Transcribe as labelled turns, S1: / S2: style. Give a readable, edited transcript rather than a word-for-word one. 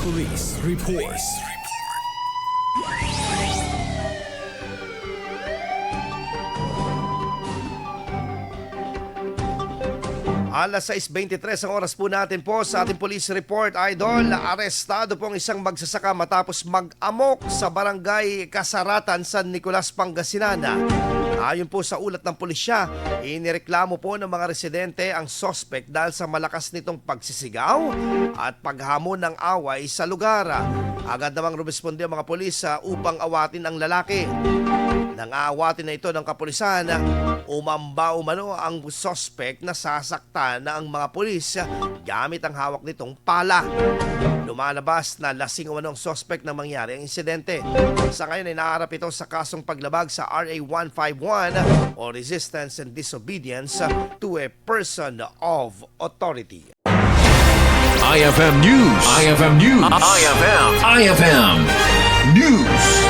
S1: Police Report.
S2: Alas 6:23 ang oras po natin po sa ating police report, Idol. Arestado pong isang magsasaka matapos mag-amok sa barangay Kasaratan, San Nicolas, Pangasinan. Ayon po sa ulat ng pulisya, inireklamo po ng mga residente ang suspect dahil sa malakas nitong pagsisigaw at paghamon ng away sa lugar. Agad namang rumesponde ang mga pulis upang awatin ang lalaki. Nang aawatin na ito ng kapulisan, umamba umano ang suspect na sasaktan na ang mga pulis gamit ang hawak nitong pala. Lumalabas na lasing umano ang suspect na mangyari ang insidente. Sa ngayon ay naaharap ito sa kasong paglabag sa RA 151 o Resistance and Disobedience to a Person of Authority.
S1: IFM News. IFM News. IFM News.